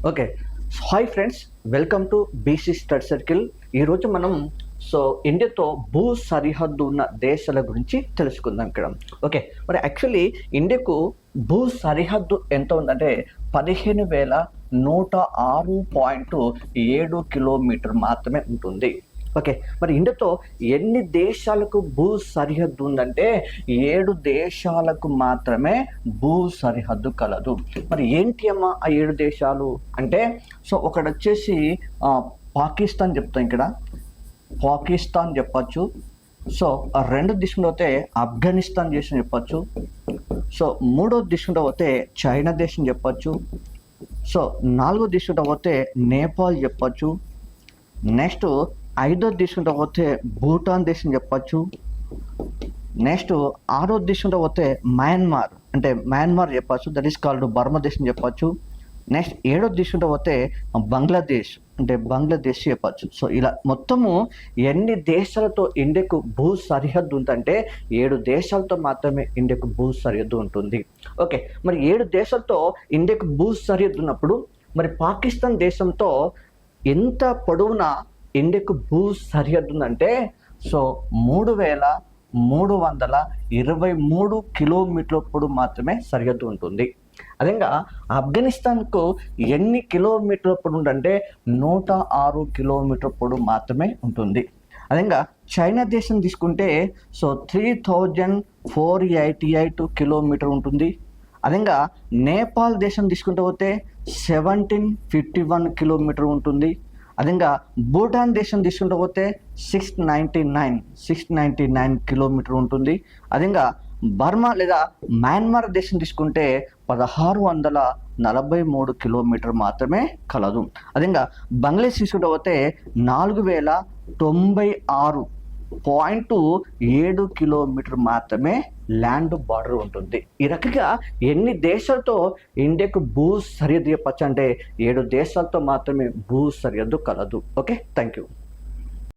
Okay. Hi friends, welcome to BC study circle. ఈరోజు మనం ఇండియాతో భూ సరిహద్దు ఉన్న దేశాల గురించి తెలుసుకుందాం ఇక్కడ. ఓకే, మరి యాక్చువల్లీ ఇండియాకు భూ సరిహద్దు ఎంత ఉందంటే 15,106.7 కిలోమీటర్ మాత్రమే ఉంటుంది. ఓకే, మరి ఇండియాతో ఎన్ని దేశాలకు భూ సరిహద్దు ఉందంటే 7 దేశాలకు మాత్రమే భూ సరిహద్దు కలదు. మరి ఏంటి అమ్మా ఆ 7 దేశాలు అంటే, ఒకటి వచ్చేసి పాకిస్తాన్ చెప్తాం ఇక్కడ, పాకిస్తాన్ చెప్పచ్చు. రెండో దిశలో పోతే ఆఫ్ఘనిస్తాన్ దేశం చెప్పచ్చు. మూడో దిశలో పోతే చైనా దేశం చెప్పచ్చు. నాలుగో దిశలో పోతే నేపాల్ చెప్పచ్చు. నెక్స్ట్ ఐదో దేశంలో పోతే భూటాన్ దేశం చెప్పచ్చు. నెక్స్ట్ ఆరో దేశంలో పోతే మయన్మార్ చెప్పచ్చు, దట్ ఈస్ కాల్డ్ బర్మా దేశం చెప్పచ్చు. నెక్స్ట్ ఏడో దేశంలో పోతే బంగ్లాదేశ్ చెప్పచ్చు. ఇలా మొత్తము ఎన్ని దేశాలతో ఇండియాకు భూ సరిహద్దు ఉందంటే 7 దేశాలతో మాత్రమే ఇండియాకు భూ సరిహద్దు ఉంటుంది. ఓకే, మరి 7 దేశాలతో ఇండియాకు భూ సరిహద్దు ఉన్నప్పుడు మరి పాకిస్తాన్ దేశంతో ఎంత పొడవునా ఇండియాకు భూ సరిహద్దు ఉందంటే 3,323 కిలోమీటర్ల పొడవు మాత్రమే సరిహద్దు ఉంటుంది. అదేగా ఆఫ్ఘనిస్తాన్కు ఎన్ని కిలోమీటర్ల పొడవు ఉందంటే 106 కిలోమీటర్ల పొడవు మాత్రమే ఉంటుంది. అదేగా చైనా దేశం తీసుకుంటే 3,488 కిలోమీటర్ ఉంటుంది. అదేగా నేపాల్ దేశం తీసుకుంటే పోతే 1,751 కిలోమీటర్ ఉంటుంది. అదేగా భూటాన్ దేశం తీసుకుంటూ పోతే 699 కిలోమీటర్ ఉంటుంది. అదేగా బర్మా లేదా మయన్మార్ దేశం తీసుకుంటే 1,643 కిలోమీటర్ మాత్రమే కలదు. అదేగా బంగ్లాదేశ్ తీసుకుంటూ పోతే 4,096.7 కిలోమీటర్ మాత్రమే ల్యాండ్ బార్డర్ ఉంటుంది. ఈ రకంగా ఎన్ని దేశాలతో ఇండియాకు భూ సరిహద్దు చెప్పచ్చు అంటే 7 దేశాలతో మాత్రమే భూ సరిహద్దు కలదు. Okay, thank you.